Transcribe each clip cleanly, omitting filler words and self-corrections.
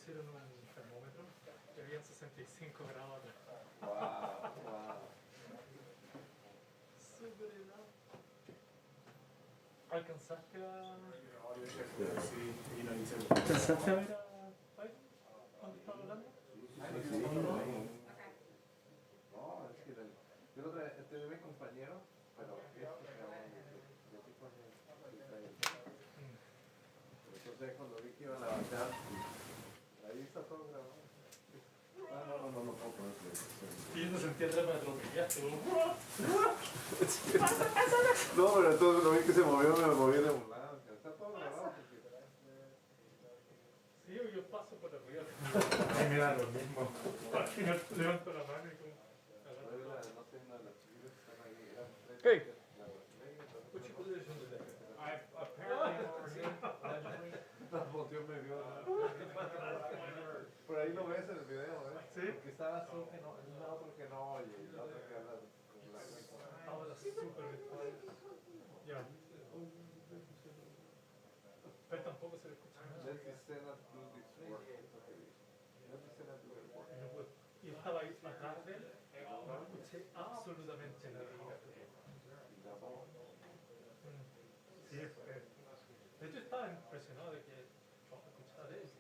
pusieron un termómetro que había 65 grados. Wow. Súper helado. ¿Alcanzaste a...? ¿Alcanzaste a ver a Biden cuando estaba hablando? No, es que yo tenía mi compañero, pero entonces cuando vi que iban a avanzar, ahí está todo grabado. No puedo poner. Y yo no sentía atrás para atropellaste. No, pero entonces lo vi que se movió, me moví de volada. Está todo grabado. Sí, yo paso por arriba. Ay, me da lo mismo. Al final levanto la mano y como... No sé, nada, las figuras que están ahí eran tres. Hey! Which position is that? Apparently over here, allegedly. Volteó, me vio. Por ahí lo ves en el video, ¿eh? Sí. Porque estaba así que no, el otro que no oye, y el otro que habla con la Habla súper bien. Ya. Pero tampoco se le escucha nada. Let the Senate do this work. Let the Senate do their work. Y estaba ahí atrás de él, no escuché absolutamente nada. Y la voz. Sí, de hecho estaba impresionado de que no escuchaba de él.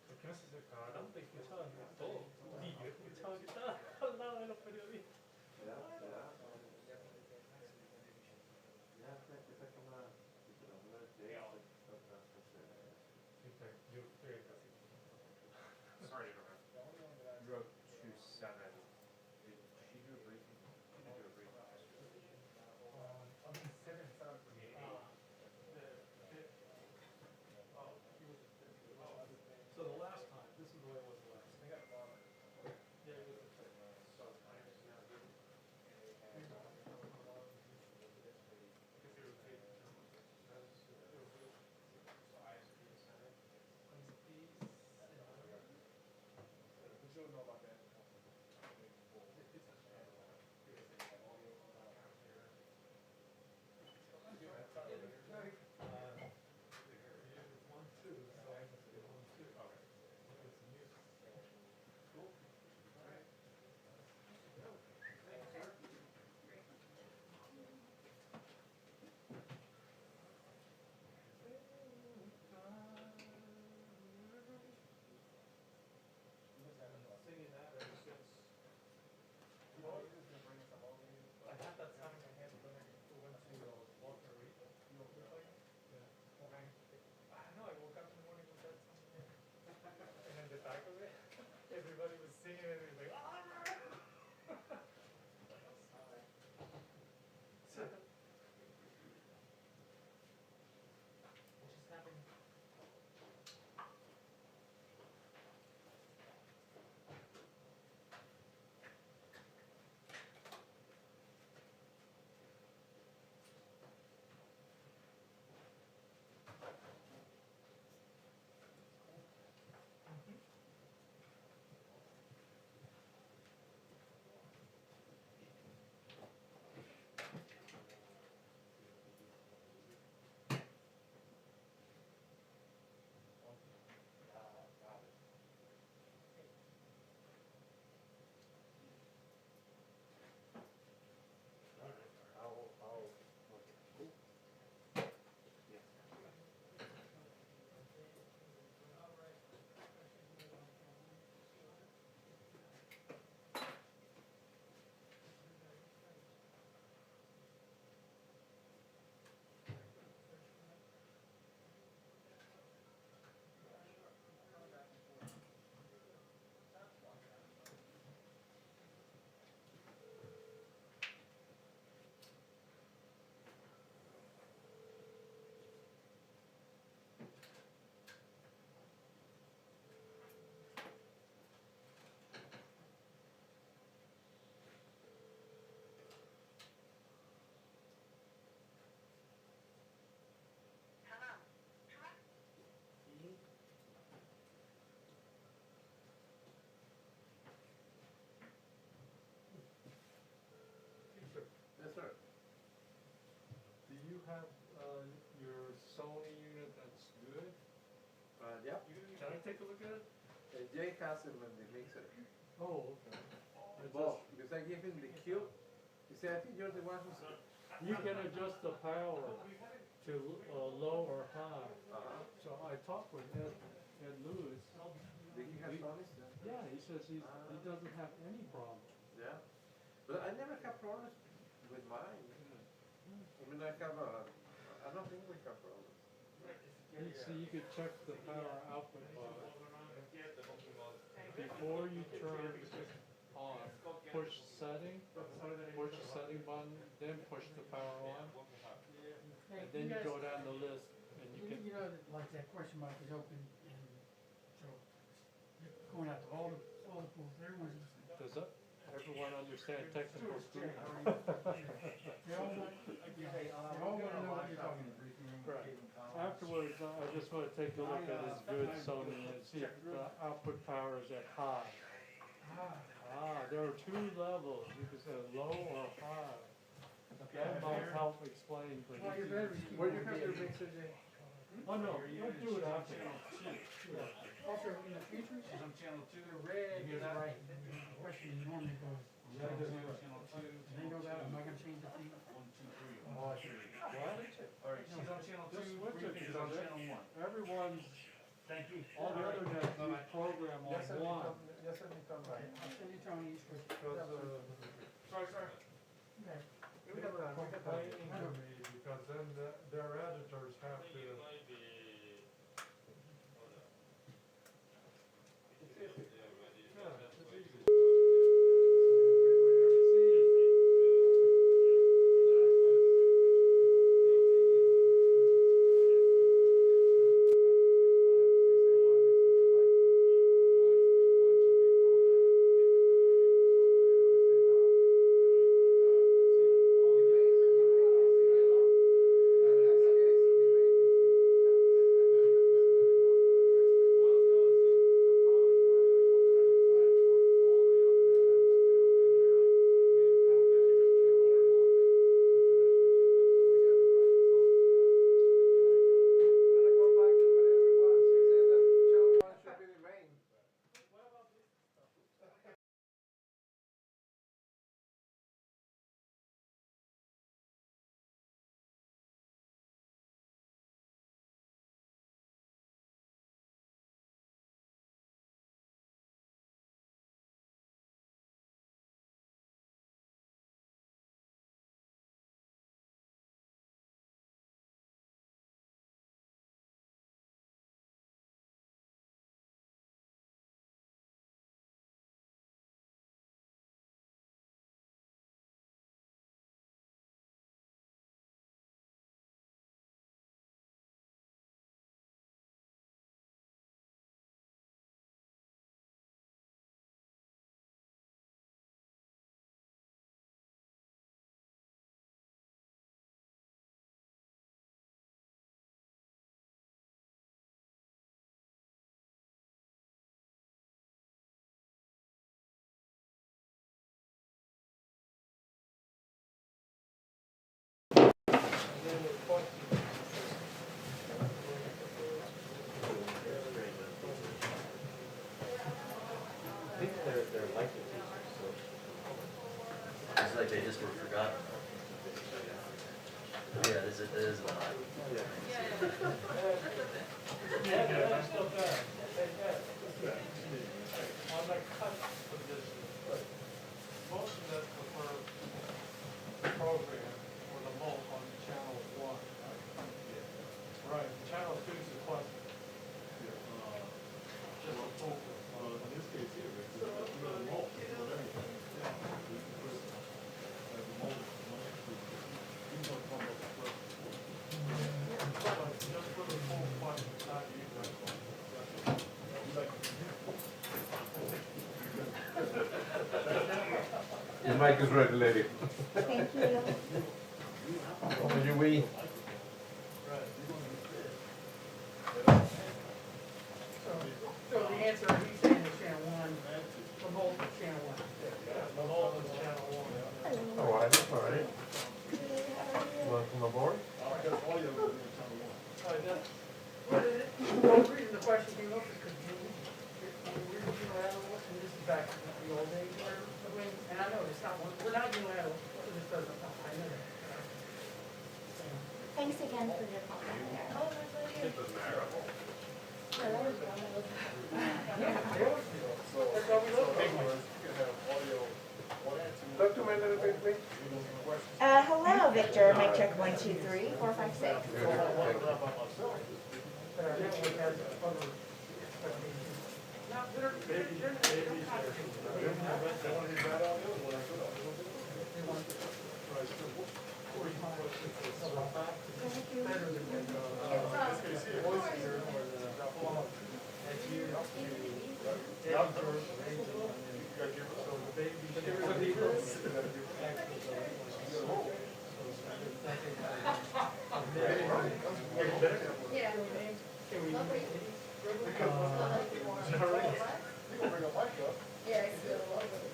Porque no se acercaba tanto y escuchaban todo. Y yo escuchaba que estaba al lado de los periodistas. Sorry, drove to 7. Did she do a briefing? She did do a briefing yesterday. So the last time, this is the way it was the last time. Yeah, it was I had that song in my head when we went to Walter Reed. You know, I don't know, I woke up in the morning with that song in my head. And in the back of it, everybody was singing it and it was like, ah! What just happened? Yes, sir. Do you have your Sony unit that's good? Yep. Can I take a look at it? Jay has him in the mixer. Oh, okay. Well, because I gave him the cube. He said, I think you're the one who's. You can adjust the power to low or high. So I talked with Ed Lewis. Did he have problems? Yeah, he says he doesn't have any problem. Yeah. But I never have problems with mine. I mean, I don't think we have problems. So you could check the power output bar. Before you turn on, push setting button, then push the power on. And then you go down the list and you can. You know, that, like that question mark is open, and so you're going out to all the pools, everyone's just. Does everyone understand technical They terms? all want, they all wanna know what you're talking about. Right. Afterwards, I just want to take a look at his good Sony and see if the output power is at high. There are two levels. You can say low or high. That might help explain for Well, your you. batteries keep Where you on have your being- mixer, Jay? Oh, no, we'll do it after. Also, in the future, On channel 2, the red is right. The question normally goes, channel 2, they know that, am I gonna change the thing? 1, 2, 3. Why? Alright, she's on channel 2, Just switch it, Briefing is on because channel 1. everyone's, Thank you. all the other nets you program on Yes, sir, one. yes, sir, come back. I'll send you Tony, each question. Because, Sorry. Okay. We got time, we got time. complaining to me, because then their editors have to. Yeah, it's easy. I think they're like the teachers, so. It's like they just were forgotten. Yeah, it is a lot. On the cut position, most of us prefer the program or the mulch on channel 1. Right, channel 2 is the question. Just a focus. In this case here, it's a mulch for everything. Just for the full question, not use that one. The mic is ready, lady. Thank you. Over your way. So the answer, he's saying is channel 1, the multi channel 1. The mulch is channel 1. All right, all right. Welcome aboard. Oh, that's Well, the reason the question came up because when we were unilateral, and this is back in the old days, where, and I know it's not, we're not unilateral, so this doesn't, I know that. Thanks again for your comment there. Oh, my pleasure. It doesn't matter. No, that was wonderful. They always do. That's why we love big ones. Talk to me a little bit, please. Hello, Victor. Mic check 1, 2, 3, 4, 5, 6.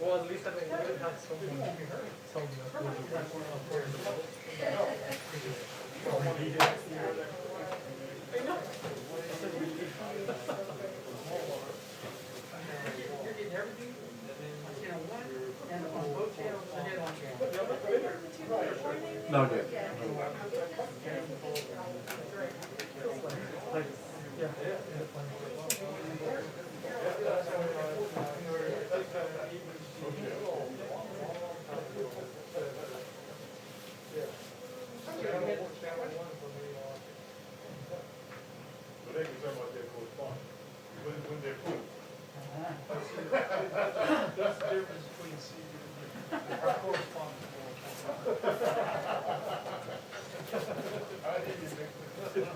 Well, at least I mean, we didn't have someone tell me that we You're getting everything, channel 1, and on both channels, and then on channel. No, dear. But they can tell about their correspondence, when they're cool. That's the difference between CD and our correspondence. I hear you, Victor. I hear you.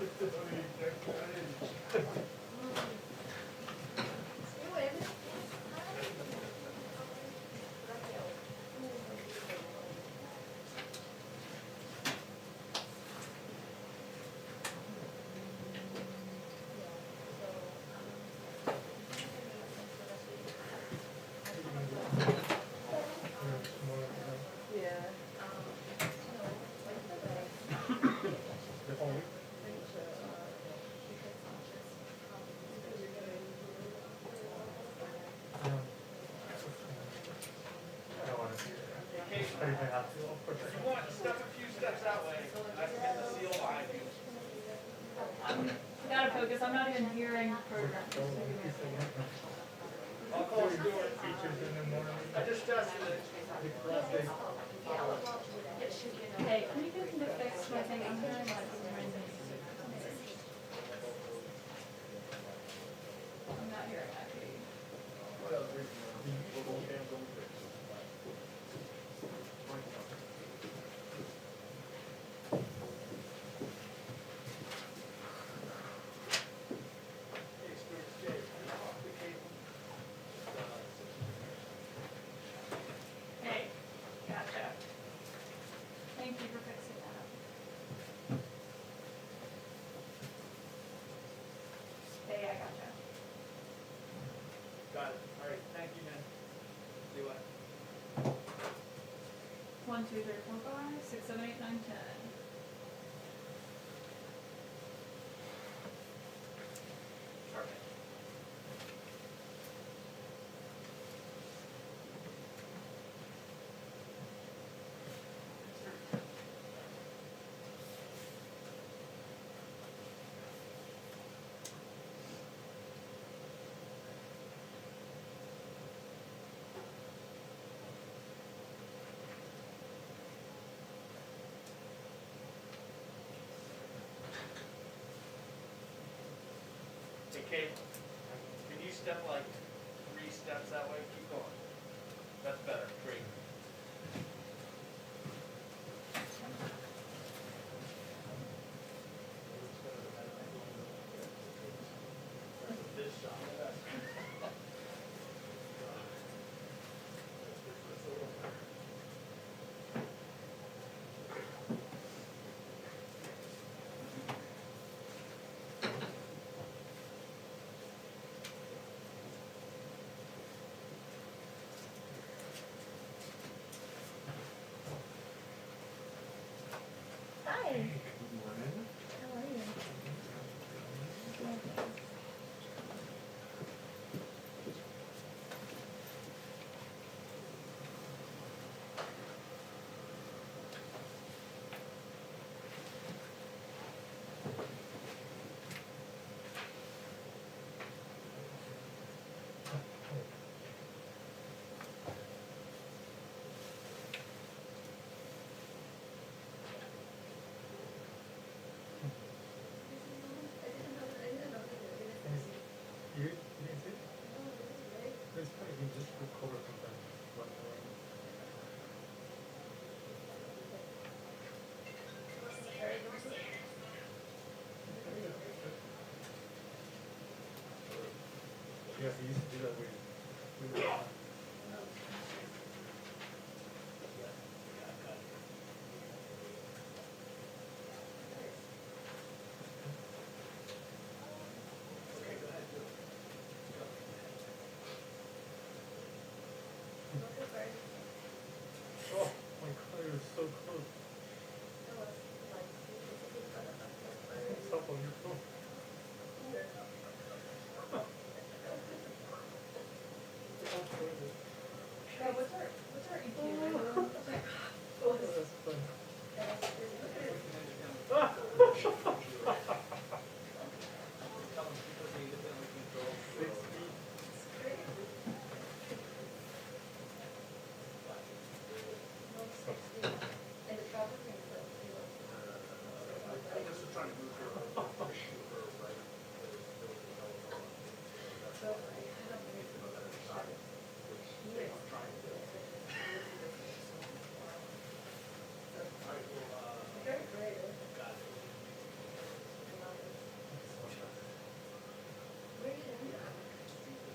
Everything has to, of course. If you want to step a few steps that way, I can get the seal behind you. Gotta focus, I'm not even hearing programs. I'll call Stuart. Features in the morning. I just tested it. Hey, can you get me to fix my thing? I'm hearing like I'm not hearing actually. Hey, gotcha. Thank you for fixing that. Hey, I gotcha. Got it. All right, thank you, man. See you later. 1, 2, 3, 4, 5, 6, 7, 8, 9, 10. Hey, Kate, can you step like 3 steps that way? Keep going. That's better. Great. This shot. Hi. How are you? guys used to do that we were oh my god, it was so close. It's up on your phone. Yeah, what's our EQ? Oh, that's fun.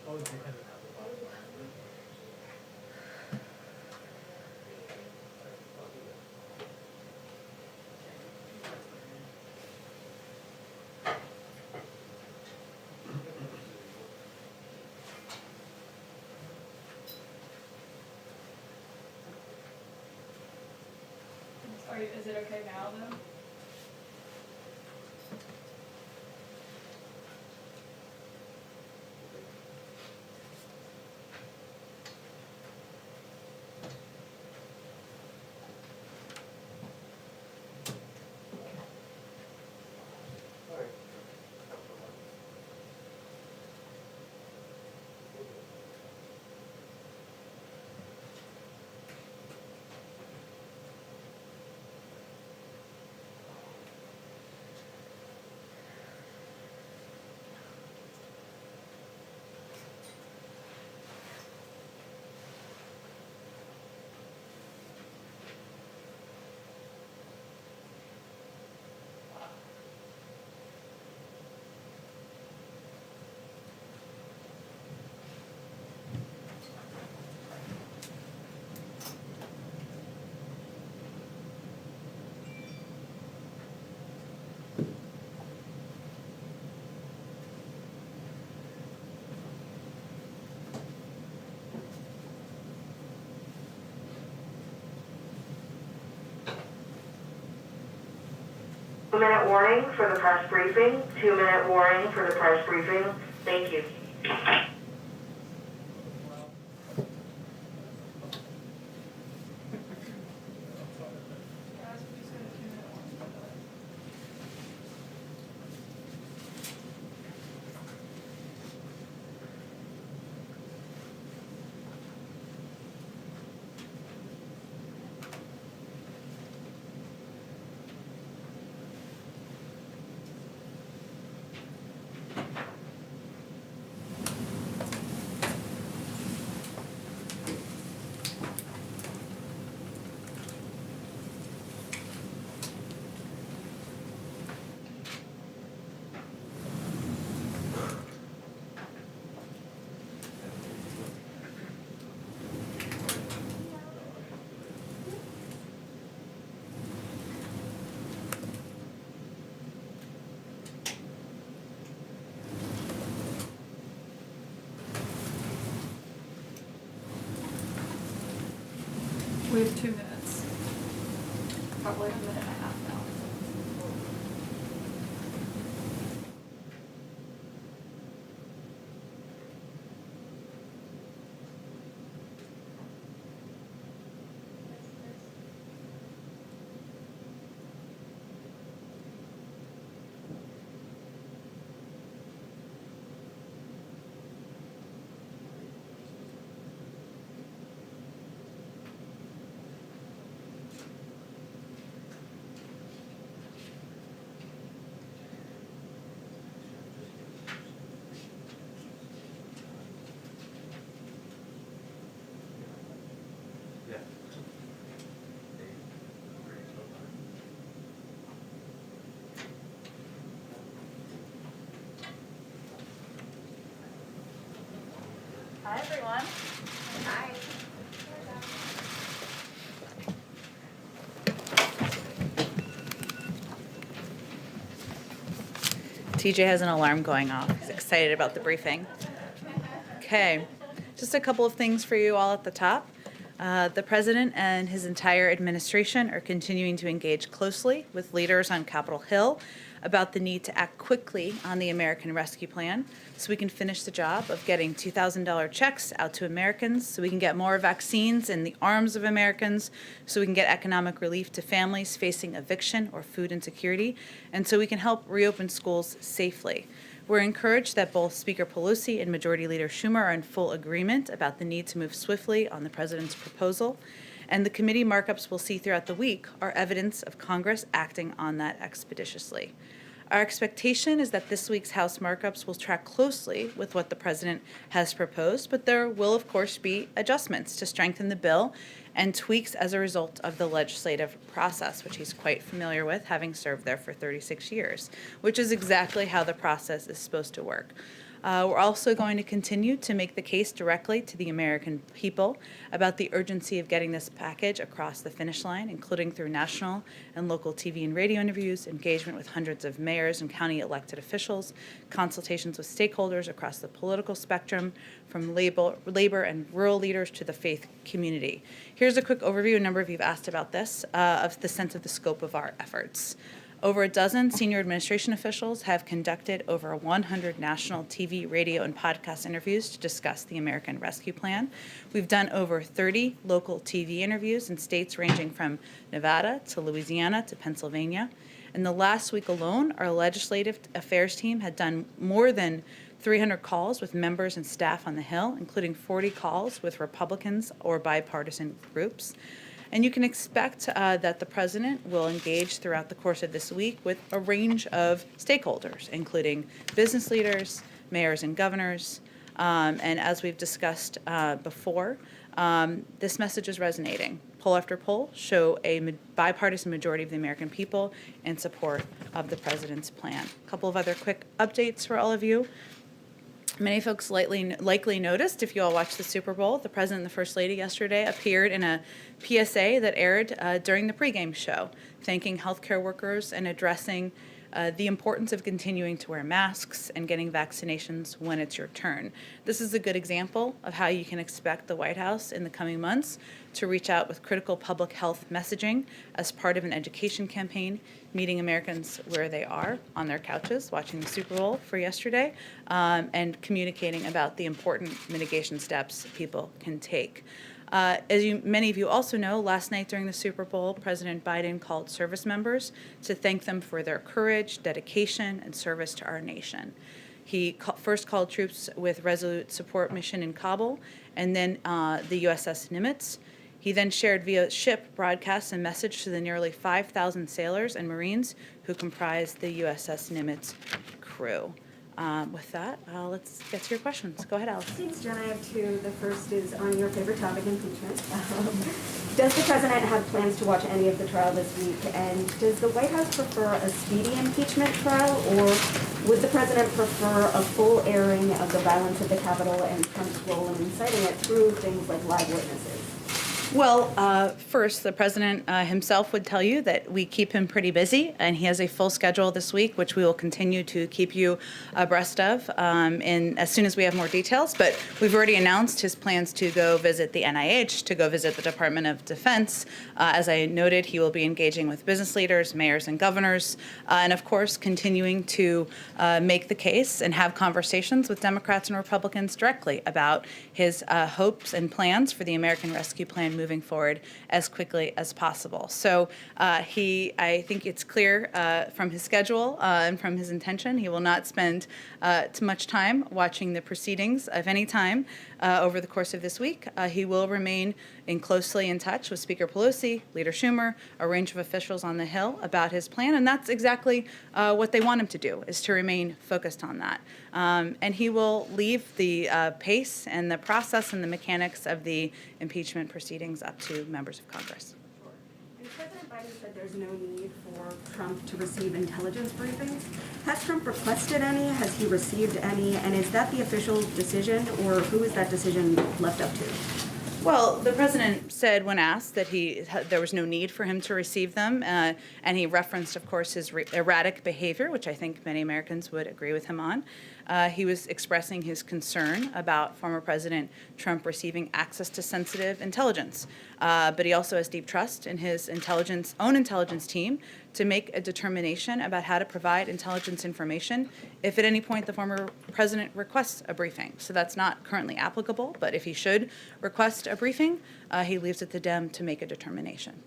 Oh, it's behind it. Is it okay now though? Two-minute warning for the press briefing. 2-minute warning for the press briefing. Thank you. We have 2 minutes. Probably a minute and a half now. Hi, everyone. Hi. TJ has an alarm going off. He's excited about the briefing. Okay, just a couple of things for you all at the top. The president and his entire administration are continuing to engage closely with leaders on Capitol Hill about the need to act quickly on the American Rescue Plan so we can finish the job of getting $2,000 checks out to Americans, so we can get more vaccines in the arms of Americans, so we can get economic relief to families facing eviction or food insecurity, and so we can help reopen schools safely. We're encouraged that both Speaker Pelosi and Majority Leader Schumer are in full agreement about the need to move swiftly on the president's proposal, and the committee markups we'll see throughout the week are evidence of Congress acting on that expeditiously. Our expectation is that this week's House markups will track closely with what the president has proposed, but there will, of course, be adjustments to strengthen the bill and tweaks as a result of the legislative process, which he's quite familiar with, having served there for 36 years, which is exactly how the process is supposed to work. We're also going to continue to make the case directly to the American people about the urgency of getting this package across the finish line, including through national and local TV and radio interviews, engagement with hundreds of mayors and county elected officials, consultations with stakeholders across the political spectrum, from labor and rural leaders to the faith community. Here's a quick overview, a number of you have asked about this, of the sense of the scope of our efforts. Over a dozen senior administration officials have conducted over 100 national TV, radio, and podcast interviews to discuss the American Rescue Plan. We've done over 30 local TV interviews in states ranging from Nevada to Louisiana to Pennsylvania. In the last week alone, our legislative affairs team had done more than 300 calls with members and staff on the Hill, including 40 calls with Republicans or bipartisan groups. And you can expect that the president will engage throughout the course of this week with a range of stakeholders, including business leaders, mayors and governors. And as we've discussed before, this message is resonating. Poll after poll show a bipartisan majority of the American people in support of the president's plan. A couple of other quick updates for all of you. Many folks likely noticed, if you all watched the Super Bowl, the President and the First Lady yesterday appeared in a PSA that aired during the pregame show, thanking healthcare workers and addressing the importance of continuing to wear masks and getting vaccinations when it's your turn. This is a good example of how you can expect the White House in the coming months to reach out with critical public health messaging as part of an education campaign, meeting Americans where they are, on their couches, watching the Super Bowl for yesterday, and communicating about the important mitigation steps people can take. As many of you also know, last night during the Super Bowl, President Biden called service members to thank them for their courage, dedication, and service to our nation. He first called troops with Resolute Support Mission in Kabul, and then the USS Nimitz. He then shared via ship broadcasts and message to the nearly 5,000 sailors and Marines who comprise the USS Nimitz crew. With that, let's get to your questions. Go ahead, Alice. Thanks, Jen. I have two. The first is on your favorite topic, impeachment. Does the president have plans to watch any of the trial this week? And does the White House prefer a speedy impeachment trial, or would the president prefer a full airing of the violence at the Capitol and Trump's role in inciting it through things like live witnesses? Well, first, the president himself would tell you that we keep him pretty busy, and he has a full schedule this week, which we will continue to keep you abreast of as soon as we have more details. But we've already announced his plans to go visit the NIH, to go visit the Department of Defense. As I noted, he will be engaging with business leaders, mayors, and governors, and of course, continuing to make the case and have conversations with Democrats and Republicans directly about his hopes and plans for the American Rescue Plan moving forward as quickly as possible. So I think it's clear from his schedule and from his intention, he will not spend too much time watching the proceedings of any time over the course of this week. He will remain closely in touch with Speaker Pelosi, Leader Schumer, a range of officials on the Hill about his plan, and that's exactly what they want him to do, is to remain focused on that. And he will leave the pace and the process and the mechanics of the impeachment proceedings up to members of Congress. And President Biden said there's no need for Trump to receive intelligence briefings. Has Trump requested any? Has he received any? And is that the official decision, or who is that decision left up to? Well, the president said when asked that there was no need for him to receive them, and he referenced, of course, his erratic behavior, which I think many Americans would agree with him on. He was expressing his concern about former President Trump receiving access to sensitive intelligence. But he also has deep trust in his own intelligence team to make a determination about how to provide intelligence information if at any point the former president requests a briefing. So that's not currently applicable, but if he should request a briefing, he leaves it to them to make a determination.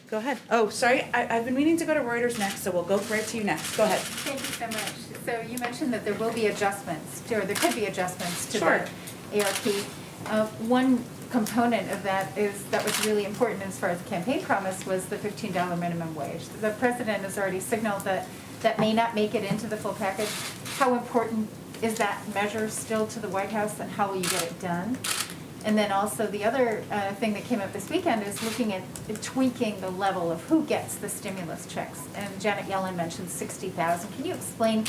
Go ahead. Oh, sorry, I've been meaning to go to Reuters next, so we'll go right to you next. Go ahead. Thank you so much. So you mentioned that there will be adjustments, or there could be adjustments to Sure. the ARP. One component of that was really important as far as the campaign promise was the $15 minimum wage. The president has already signaled that may not make it into the full package. How important is that measure still to the White House, and how will you get it done? And then also the other thing that came up this weekend is looking at tweaking the level of who gets the stimulus checks. And Janet Yellen mentioned 60,000. Can you explain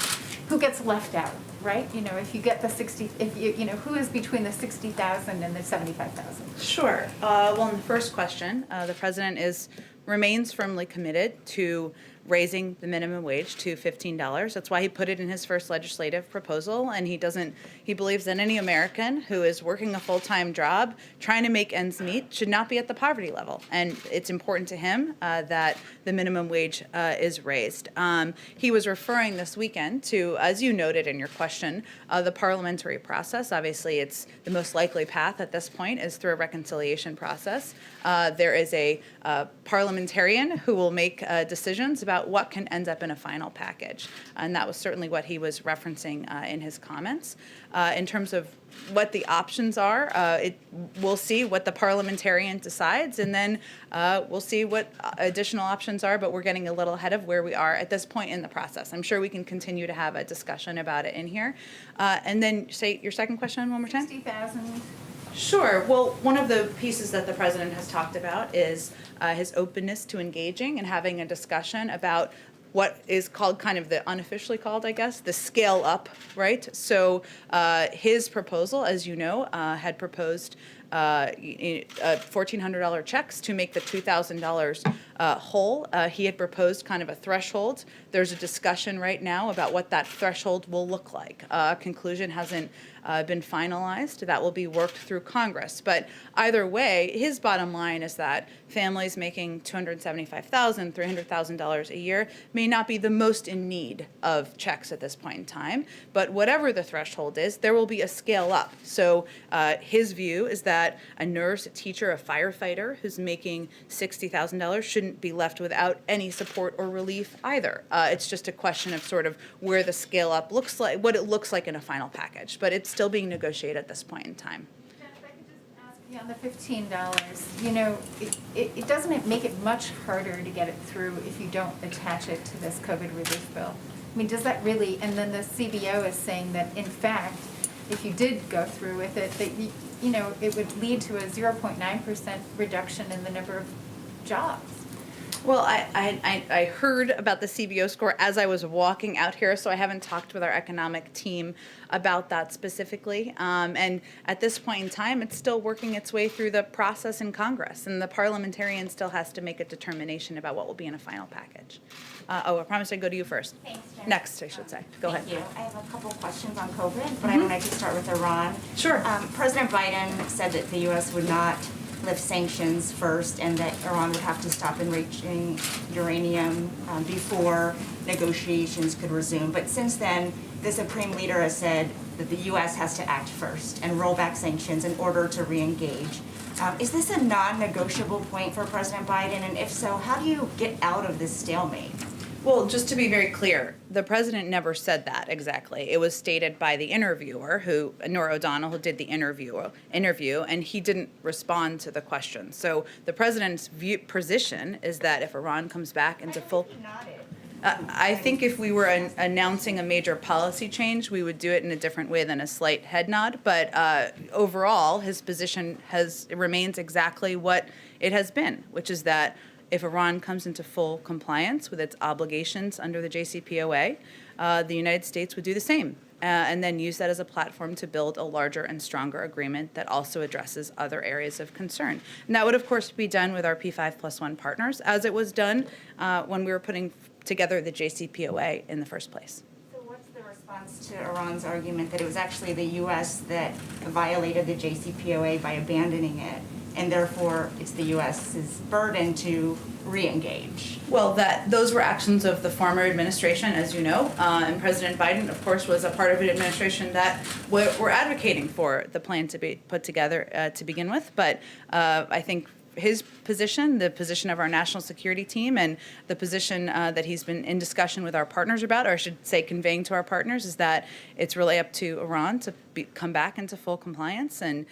who gets left out, right? You know, if you get the 60, who is between the 60,000 and the 75,000? Sure. Well, in the first question, the president remains firmly committed to raising the minimum wage to $15. That's why he put it in his first legislative proposal, and he believes that any American who is working a full-time job, trying to make ends meet, should not be at the poverty level. And it's important to him that the minimum wage is raised. He was referring this weekend to, as you noted in your question, the parliamentary process. Obviously, it's the most likely path at this point is through a reconciliation process. There is a parliamentarian who will make decisions about what can end up in a final package. And that was certainly what he was referencing in his comments. In terms of what the options are, we'll see what the parliamentarian decides, and then we'll see what additional options are, but we're getting a little ahead of where we are at this point in the process. I'm sure we can continue to have a discussion about it in here. And then say your second question one more time. 60,000. Sure. Well, one of the pieces that the president has talked about is his openness to engaging and having a discussion about what is called, kind of the unofficially called, I guess, the scale up, right? So his proposal, as you know, had proposed $1,400 checks to make the $2,000 whole. He had proposed kind of a threshold. There's a discussion right now about what that threshold will look like. Conclusion hasn't been finalized. That will be worked through Congress. But either way, his bottom line is that families making $275,000, $300,000 a year may not be the most in need of checks at this point in time. But whatever the threshold is, there will be a scale up. So his view is that a nurse, a teacher, a firefighter who's making $60,000 shouldn't be left without any support or relief either. It's just a question of sort of where the scale up looks like, what it looks like in a final package. But it's still being negotiated at this point in time. Jen, if I could just ask you on the $15, you know, it doesn't make it much harder to get it through if you don't attach it to this COVID relief bill. I mean, does that really, and then the CBO is saying that in fact, if you did go through with it, that you know, it would lead to a 0.9% reduction in the number of jobs. Well, I heard about the CBO score as I was walking out here, so I haven't talked with our economic team about that specifically. And at this point in time, it's still working its way through the process in Congress, and the parliamentarian still has to make a determination about what will be in a final package. I promised I'd go to you first. Thanks, Jen. Next, I should say. Go ahead. Thank you. I have a couple questions on COVID, but I would like to start with Iran. Sure. President Biden said that the U.S. would not lift sanctions first and that Iran would have to stop enriching uranium before negotiations could resume. But since then, the Supreme Leader has said that the U.S. has to act first and roll back sanctions in order to re-engage. Is this a non-negotiable point for President Biden? And if so, how do you get out of this stalemate? Well, just to be very clear, the president never said that exactly. It was stated by the interviewer, Norah O'Donnell, who did the interview, and he didn't respond to the question. So the president's position is that if Iran comes back into full... I think if we were announcing a major policy change, we would do it in a different way than a slight head nod. But overall, his position remains exactly what it has been, which is that if Iran comes into full compliance with its obligations under the JCPOA, the United States would do the same. And then use that as a platform to build a larger and stronger agreement that also addresses other areas of concern. And that would, of course, be done with our P5+1 partners, as it was done when we were putting together the JCPOA in the first place. So what's the response to Iran's argument that it was actually the U.S. that violated the JCPOA by abandoning it, and therefore it's the U.S.'s burden to re-engage? Well, those were actions of the former administration, as you know, and President Biden, of course, was a part of an administration that were advocating for the plan to be put together to begin with. But I think his position, the position of our national security team, and the position that he's been in discussion with our partners about, or I should say conveying to our partners, is that it's really up to Iran to come back into full compliance and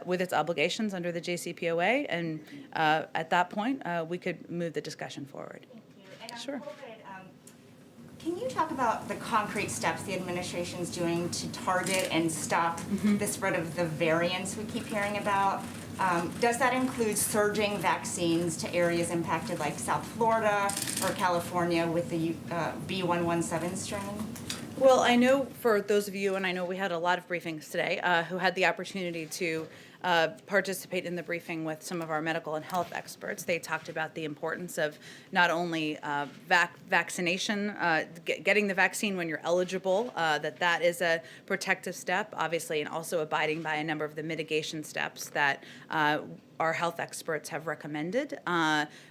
with its obligations under the JCPOA. And at that point, we could move the discussion forward. Thank you. And Sure. COVID, can you talk about the concrete steps the administration's doing to target and stop the spread of the variants we keep hearing about? Does that include surging vaccines to areas impacted like South Florida or California with the B117 strain? Well, I know for those of you, and I know we had a lot of briefings today, who had the opportunity to participate in the briefing with some of our medical and health experts. They talked about the importance of not only vaccination, getting the vaccine when you're eligible, that is a protective step, obviously, and also abiding by a number of the mitigation steps that our health experts have recommended.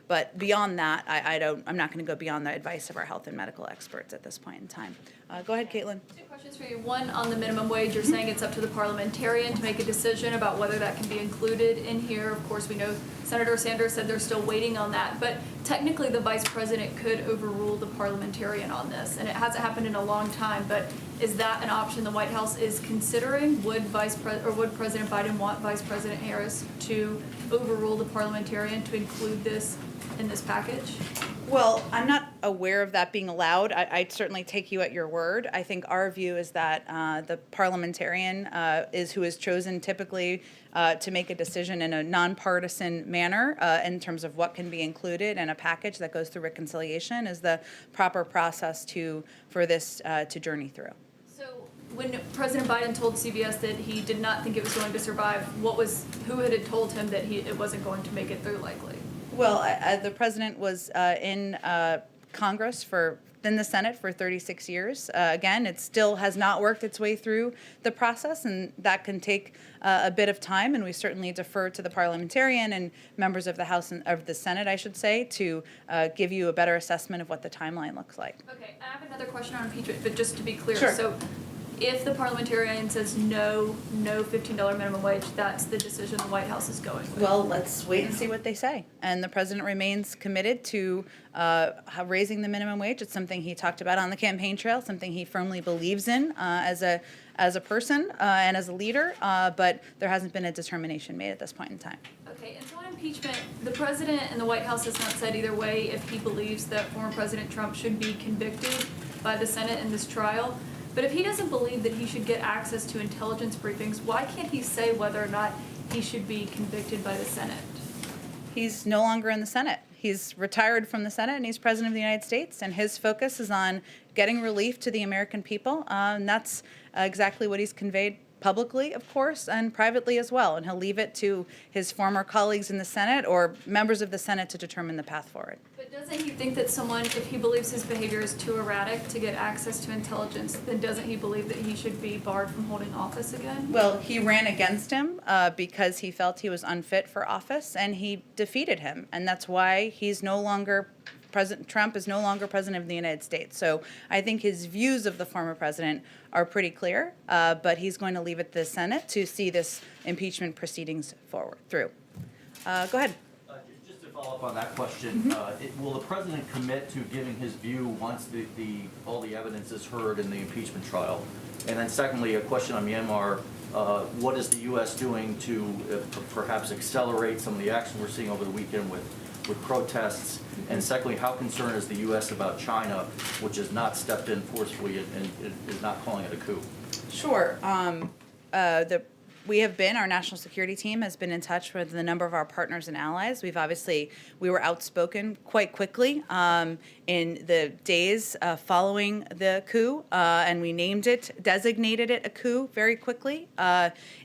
But beyond that, I'm not going to go beyond the advice of our health and medical experts at this point in time. Go ahead, Caitlin. Two questions for you. One, on the minimum wage, you're saying it's up to the parliamentarian to make a decision about whether that can be included in here. Of course, we know Senator Sanders said they're still waiting on that, but technically the vice president could overrule the parliamentarian on this, and it hasn't happened in a long time, but is that an option the White House is considering? Would President Biden want Vice President Harris to overrule the parliamentarian to include this in this package? Well, I'm not aware of that being allowed. I'd certainly take you at your word. I think our view is that the parliamentarian is who is chosen typically to make a decision in a nonpartisan manner in terms of what can be included in a package that goes through reconciliation is the proper process for this to journey through. So when President Biden told CBS that he did not think it was going to survive, who had told him that it wasn't going to make it through likely? Well, the president was in Congress in the Senate for 36 years. Again, it still has not worked its way through the process, and that can take a bit of time, and we certainly defer to the parliamentarian and members of the House and of the Senate, I should say, to give you a better assessment of what the timeline looks like. Okay, I have another question on impeachment, but just to be clear. Sure. So if the parliamentarian says no $15 minimum wage, that's the decision the White House is going with? Well, let's wait and see what they say. And the president remains committed to raising the minimum wage. It's something he talked about on the campaign trail, something he firmly believes in as a person and as a leader, but there hasn't been a determination made at this point in time. Okay, and so on impeachment, the president and the White House has not said either way if he believes that former President Trump should be convicted by the Senate in this trial. But if he doesn't believe that he should get access to intelligence briefings, why can't he say whether or not he should be convicted by the Senate? He's no longer in the Senate. He's retired from the Senate, and he's president of the United States, and his focus is on getting relief to the American people, and that's exactly what he's conveyed publicly, of course, and privately as well, and he'll leave it to his former colleagues in the Senate or members of the Senate to determine the path forward. But doesn't he think that someone, if he believes his behavior is too erratic to get access to intelligence, then doesn't he believe that he should be barred from holding office again? Well, he ran against him because he felt he was unfit for office, and he defeated him, and that's why he's no longer President Trump is no longer president of the United States. So I think his views of the former president are pretty clear, but he's going to leave it to the Senate to see this impeachment proceedings through. Go ahead. Just to follow up on that question, will the president commit to giving his view once all the evidence is heard in the impeachment trial? And then secondly, a question on Myanmar. What is the U.S. doing to perhaps accelerate some of the action we're seeing over the weekend with protests? And secondly, how concerned is the U.S. about China, which has not stepped in forcefully and is not calling it a coup? Sure. our national security team has been in touch with a number of our partners and allies. We were outspoken quite quickly in the days following the coup, and we designated it a coup very quickly.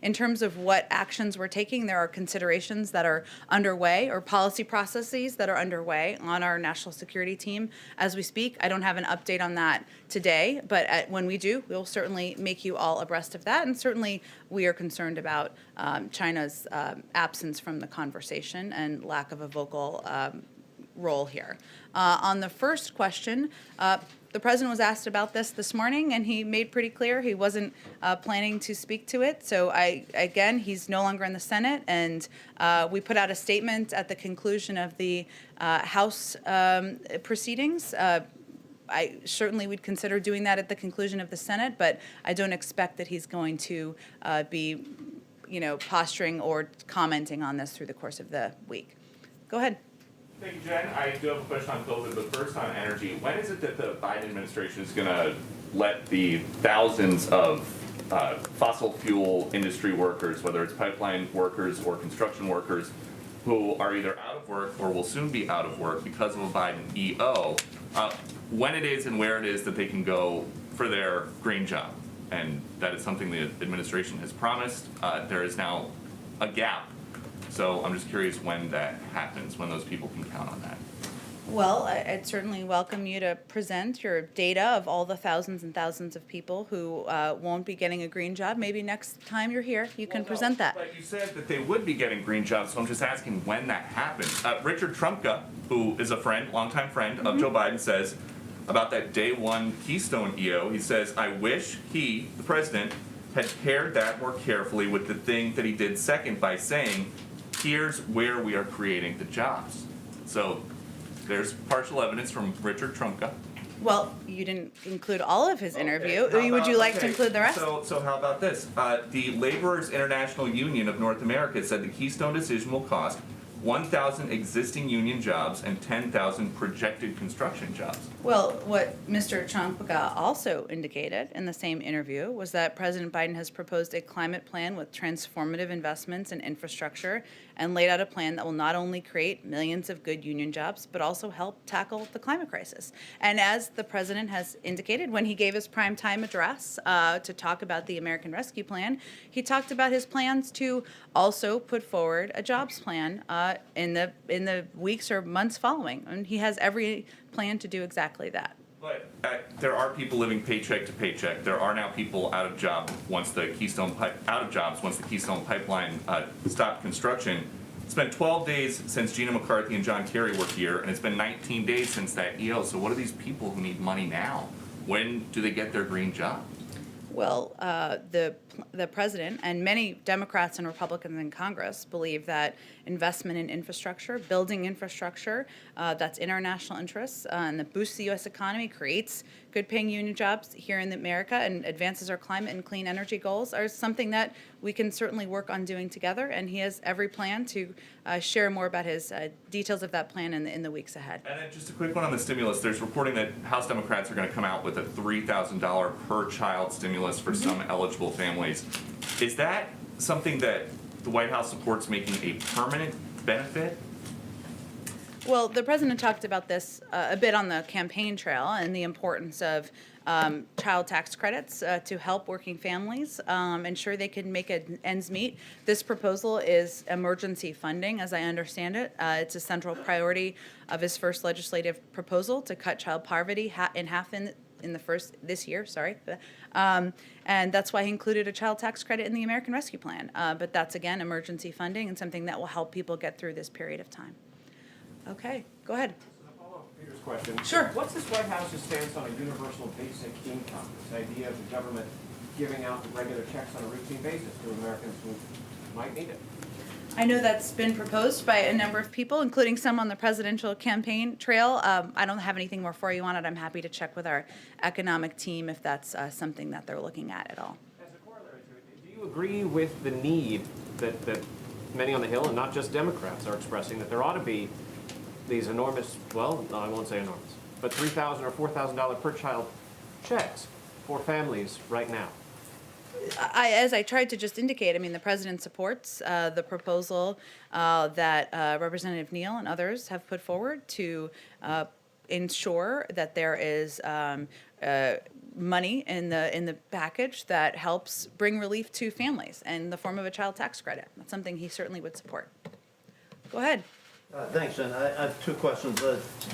In terms of what actions we're taking, there are considerations that are underway or policy processes that are underway on our national security team as we speak. I don't have an update on that today, but when we do, we'll certainly make you all abreast of that. And certainly we are concerned about China's absence from the conversation and lack of a vocal role here. On the first question, the president was asked about this morning, and he made pretty clear he wasn't planning to speak to it. So again, he's no longer in the Senate, and we put out a statement at the conclusion of the House proceedings. I certainly would consider doing that at the conclusion of the Senate, but I don't expect that he's going to be, posturing or commenting on this through the course of the week. Go ahead. Thank you, Jen. I do have a question on COVID, but first on energy. When is it that the Biden administration is going to let the thousands of fossil fuel industry workers, whether it's pipeline workers or construction workers, who are either out of work or will soon be out of work because of a Biden EO, when it is and where it is that they can go for their green job? And that is something the administration has promised. There is now a gap. So I'm just curious when that happens, when those people can count on that. Well, I'd certainly welcome you to present your data of all the thousands and thousands of people who won't be getting a green job. Maybe next time you're here, you can present that. But you said that they would be getting green jobs, so I'm just asking when that happens. Richard Trumka, who is a friend, longtime friend of Joe Biden, says about that day one Keystone EO, he says, I wish he, the president, had paired that more carefully with the thing that he did second by saying, here's where we are creating the jobs. So there's partial evidence from Richard Trumka. Well, you didn't include all of his interview. Would you like to include the rest? So how about this? The Laborers International Union of North America said the Keystone decision will cost 1,000 existing union jobs and 10,000 projected construction jobs. Well, what Mr. Trumka also indicated in the same interview was that President Biden has proposed a climate plan with transformative investments in infrastructure and laid out a plan that will not only create millions of good union jobs, but also help tackle the climate crisis. And as the president has indicated when he gave his primetime address to talk about the American Rescue Plan, he talked about his plans to also put forward a jobs plan in the weeks or months following. And he has every plan to do exactly that. But there are people living paycheck to paycheck. There are now people out of jobs once the Keystone Pipeline stopped construction. It's been 12 days since Gina McCarthy and John Kerry were here, and it's been 19 days since that EO. So what are these people who need money now? When do they get their green job? Well, the president and many Democrats and Republicans in Congress believe that investment in infrastructure, building infrastructure that's in our national interests and that boosts the U.S. economy, creates good-paying union jobs here in America and advances our climate and clean energy goals are something that we can certainly work on doing together. And he has every plan to share more about his details of that plan in the weeks ahead. And then just a quick one on the stimulus. There's reporting that House Democrats are going to come out with a $3,000 per child stimulus for some eligible families. Is that something that the White House supports making a permanent benefit? Well, the president talked about this a bit on the campaign trail and the importance of child tax credits to help working families ensure they can make ends meet. This proposal is emergency funding, as I understand it. It's a central priority of his first legislative proposal to cut child poverty in half this year. And that's why he included a child tax credit in the American Rescue Plan. But that's, again, emergency funding and something that will help people get through this period of time. Okay, go ahead. So to follow up Peter's question. Sure. What's this White House's stance on a universal basic income? This idea of the government giving out the regular checks on a routine basis to Americans who might need it. I know that's been proposed by a number of people, including some on the presidential campaign trail. I don't have anything more for you on it. I'm happy to check with our economic team if that's something that they're looking at all. As a corollary to it, do you agree with the need that many on the Hill, and not just Democrats, are expressing that there ought to be these enormous, well, no, I won't say enormous, but $3,000 or $4,000 per child checks for families right now? as I tried to just indicate, I mean, the president supports the proposal that Representative Neal and others have put forward to ensure that there is money in the package that helps bring relief to families in the form of a child tax credit. That's something he certainly would support. Go ahead. Thanks, Jen. I have two questions.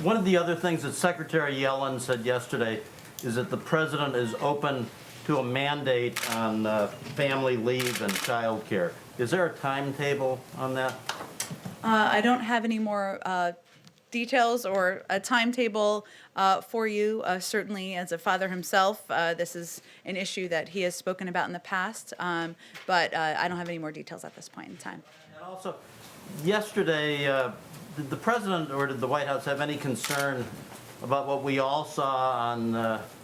One of the other things that Secretary Yellen said yesterday is that the president is open to a mandate on family leave and child care. Is there a timetable on that? I don't have any more details or a timetable for you. Certainly, as a father himself, this is an issue that he has spoken about in the past, but I don't have any more details at this point in time. And also, yesterday, did the president or did the White House have any concern about what we all saw on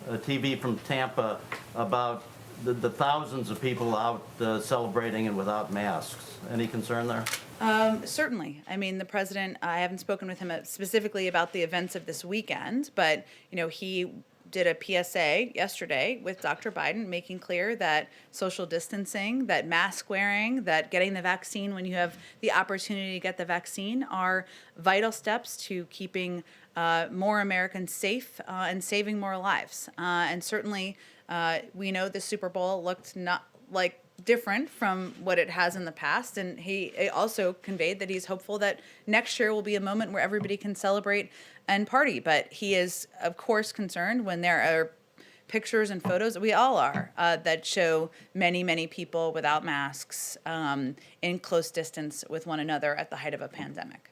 TV from Tampa about the thousands of people out celebrating and without masks? Any concern there? Certainly. I mean, the president, I haven't spoken with him specifically about the events of this weekend, but, he did a PSA yesterday with Dr. Biden, making clear that social distancing, that mask wearing, that getting the vaccine when you have the opportunity to get the vaccine are vital steps to keeping more Americans safe and saving more lives. And certainly, we know the Super Bowl looked not like different from what it has in the past, and he also conveyed that he's hopeful that next year will be a moment where everybody can celebrate and party. But he is, of course, concerned when there are pictures and photos, we all are, that show many, many people without masks in close distance with one another at the height of a pandemic.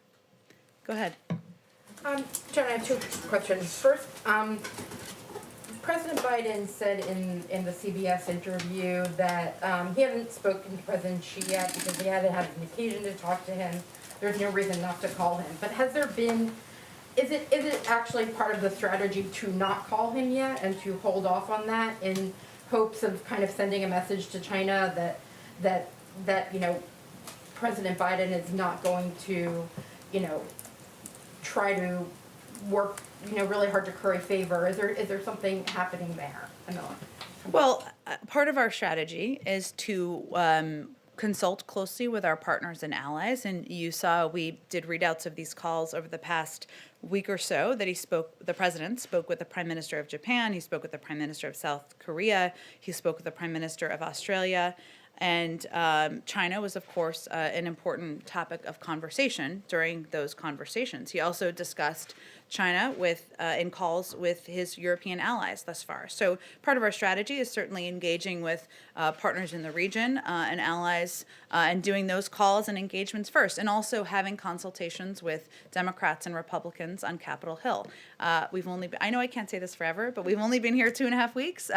Go ahead. Jen, I have two questions. First, President Biden said in the CBS interview that he hadn't spoken to President Xi yet because he hadn't had an occasion to talk to him. There's no reason not to call him. But has there been, is it actually part of the strategy to not call him yet and to hold off on that in hopes of kind of sending a message to China that President Biden is not going to, try to work really hard to curry favor? Is there something happening there? Well, part of our strategy is to consult closely with our partners and allies, and you saw we did readouts of these calls over the past week or so that the president spoke with the Prime Minister of Japan, he spoke with the Prime Minister of South Korea, he spoke with the Prime Minister of Australia, and China was, of course, an important topic of conversation during those conversations. He also discussed China in calls with his European allies thus far. So part of our strategy is certainly engaging with partners in the region and allies and doing those calls and engagements first, and also having consultations with Democrats and Republicans on Capitol Hill. I know I can't say this forever, but we've only been here 2.5 weeks.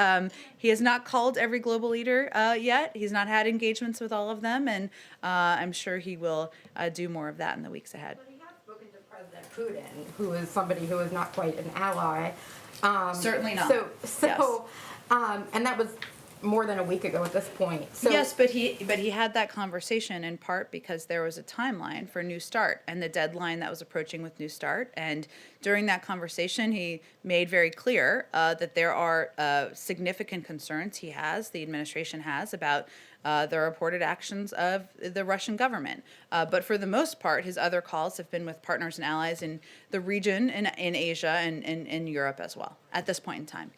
He has not called every global leader yet. He's not had engagements with all of them, and I'm sure he will do more of that in the weeks ahead. President Putin, who is somebody who is not quite an ally. Certainly not. So, and that was more than a week ago at this point. So, yes, but he had that conversation in part because there was a timeline for New START and the deadline that was approaching with New START. And during that conversation, he made very clear that there are significant concerns the administration has about the reported actions of the Russian government. But for the most part, his other calls have been with partners and allies in the region, in Asia, and in Europe as well, at this point in time.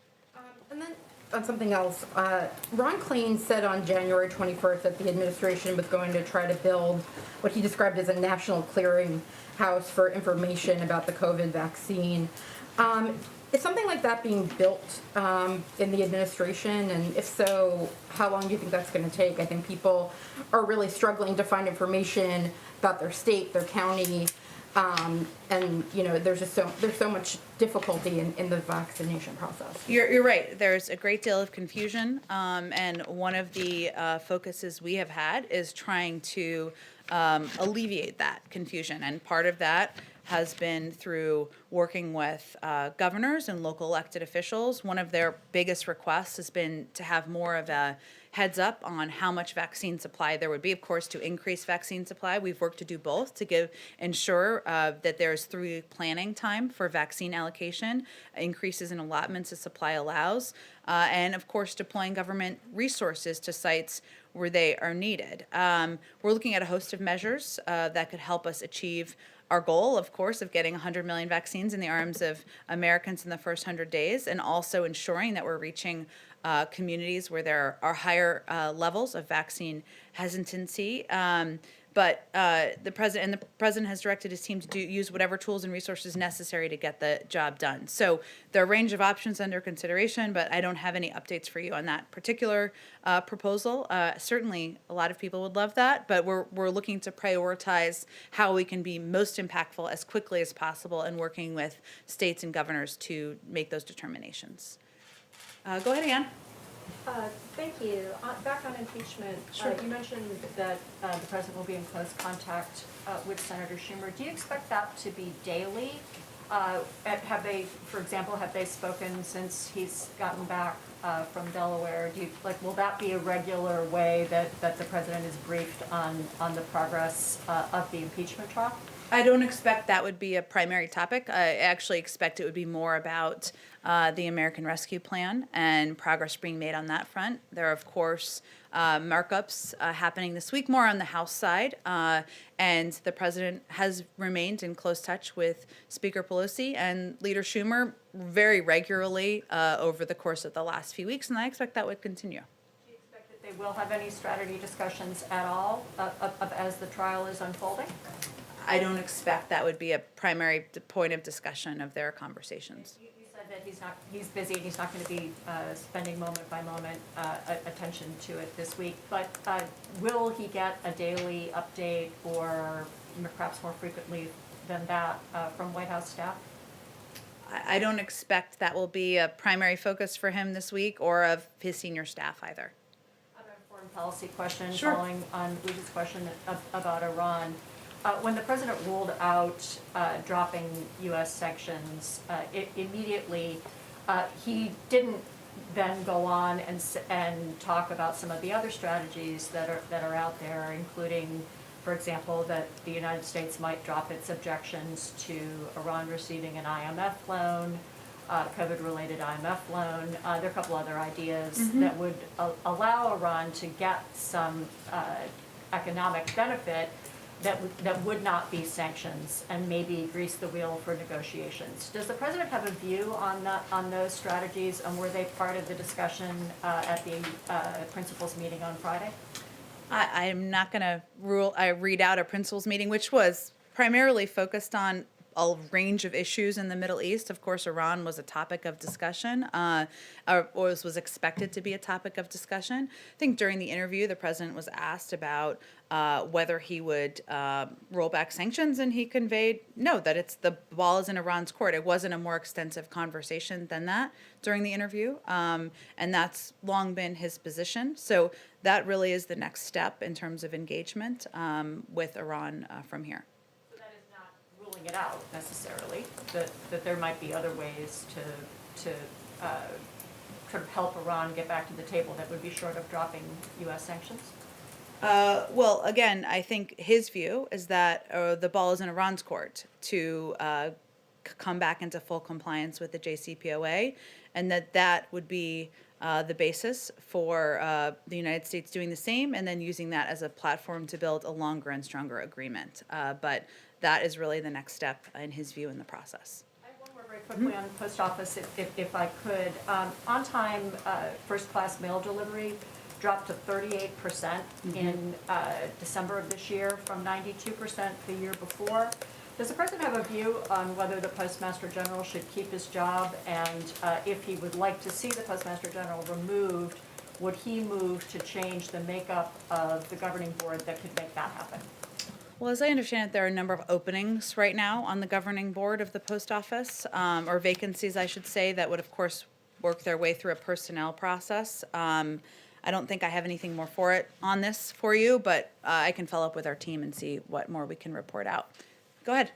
And then on something else, Ron Klain said on January 21st that the administration was going to try to build what he described as a national clearinghouse for information about the COVID vaccine. Is something like that being built in the administration? And if so, how long do you think that's going to take? I think people are really struggling to find information about their state, their county, and there's so much difficulty in the vaccination process. You're right. There's a great deal of confusion, and one of the focuses we have had is trying to alleviate that confusion, and part of that has been through working with governors and local elected officials. One of their biggest requests has been to have more of a heads up on how much vaccine supply there would be, of course, to increase vaccine supply. We've worked to do both to ensure that there's through planning time for vaccine allocation, increases in allotments as supply allows, and of course deploying government resources to sites where they are needed. We're looking at a host of measures that could help us achieve our goal, of course, of getting 100 million vaccines in the arms of Americans in the first 100 days, and also ensuring that we're reaching communities where there are higher levels of vaccine hesitancy. But the president has directed his team to use whatever tools and resources necessary to get the job done. So there are a range of options under consideration, but I don't have any updates for you on that particular proposal. Certainly, a lot of people would love that, but we're looking to prioritize how we can be most impactful as quickly as possible and working with states and governors to make those determinations. Go ahead, Ann. Thank you. Back on impeachment, you mentioned that the president will be in close contact with Senator Schumer. Do you expect that to be daily? Have they spoken since he's gotten back from Delaware? Will that be a regular way that the president is briefed on the progress of the impeachment trial? I don't expect that would be a primary topic. I actually expect it would be more about the American Rescue Plan and progress being made on that front. There are, of course, markups happening this week, more on the House side, and the president has remained in close touch with Speaker Pelosi and Leader Schumer very regularly over the course of the last few weeks, and I expect that would continue. Do you expect that they will have any strategy discussions at all as the trial is unfolding? I don't expect that would be a primary point of discussion of their conversations. You said that he's busy and he's not going to be spending moment by moment attention to it this week, but will he get a daily update or perhaps more frequently than that from White House staff? I don't expect that will be a primary focus for him this week or of his senior staff either. I have a foreign policy question. Sure. Following on Luigi's question about Iran. When the president ruled out dropping U.S. sanctions, immediately he didn't then go on and talk about some of the other strategies that are out there, including, for example, that the United States might drop its objections to Iran receiving an IMF loan, COVID-related IMF loan. There are a couple other ideas that would allow Iran to get some economic benefit that would not be sanctions and maybe grease the wheel for negotiations. Does the president have a view on those strategies, and were they part of the discussion at the principals meeting on Friday? I'm not going to read out a principals meeting, which was primarily focused on a range of issues in the Middle East. Of course, Iran was a topic of discussion, or was expected to be a topic of discussion. I think during the interview, the president was asked about whether he would roll back sanctions, and he conveyed no, that the ball is in Iran's court. It wasn't a more extensive conversation than that during the interview, and that's long been his position. So that really is the next step in terms of engagement with Iran from here. Ruling it out necessarily, that there might be other ways to sort of help Iran get back to the table that would be short of dropping U.S. sanctions? Well, again, I think his view is that the ball is in Iran's court to come back into full compliance with the JCPOA, and that would be the basis for the United States doing the same, and then using that as a platform to build a longer and stronger agreement. But that is really the next step, in his view, in the process. I have one more very quickly on the post office, if I could. On-time first-class mail delivery dropped to 38% in December of this year from 92% the year before. Does the president have a view on whether the Postmaster General should keep his job, and if he would like to see the Postmaster General removed, would he move to change the makeup of the governing board that could make that happen? Well, as I understand it, there are a number of openings right now on the governing board of the post office, or vacancies, I should say, that would, of course, work their way through a personnel process. I don't think I have anything more on this for you, but I can follow up with our team and see what more we can report out. Go ahead.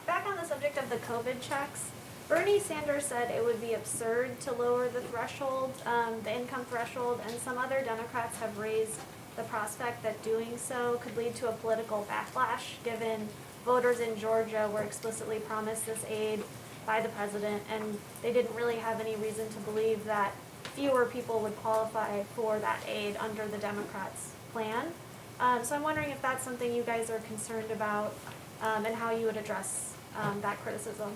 Back on the subject of the COVID checks, Bernie Sanders said it would be absurd to lower the threshold, the income threshold, and some other Democrats have raised the prospect that doing so could lead to a political backlash, given voters in Georgia were explicitly promised this aid by the president, and they didn't really have any reason to believe that fewer people would qualify for that aid under the Democrats' plan. So I'm wondering if that's something you guys are concerned about, and how you would address that criticism.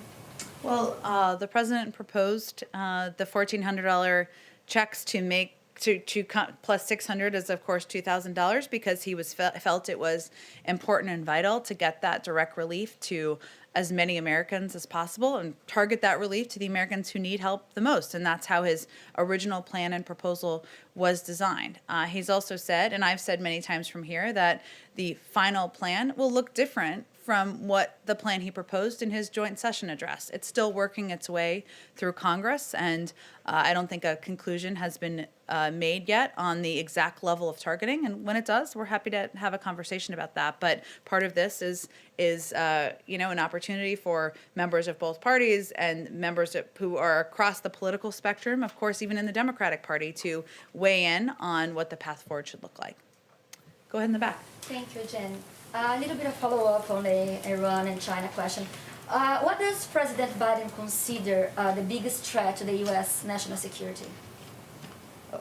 Well, the president proposed the $1,400 checks to make plus $600 is of course $2,000 because he was felt it was important and vital to get that direct relief to as many Americans as possible and target that relief to the Americans who need help the most. And that's how his original plan and proposal was designed. He's also said, and I've said many times from here, that the final plan will look different from what the plan he proposed in his joint session address. It's still working its way through Congress, and I don't think a conclusion has been made yet on the exact level of targeting. And when it does, we're happy to have a conversation about that. But part of this is an opportunity for members of both parties and members who are across the political spectrum, of course, even in the Democratic Party, to weigh in on what the path forward should look like. Go ahead in the back. Thank you, Jen. A little bit of follow-up on the Iran and China question. What does President Biden consider the biggest threat to the U.S. national security?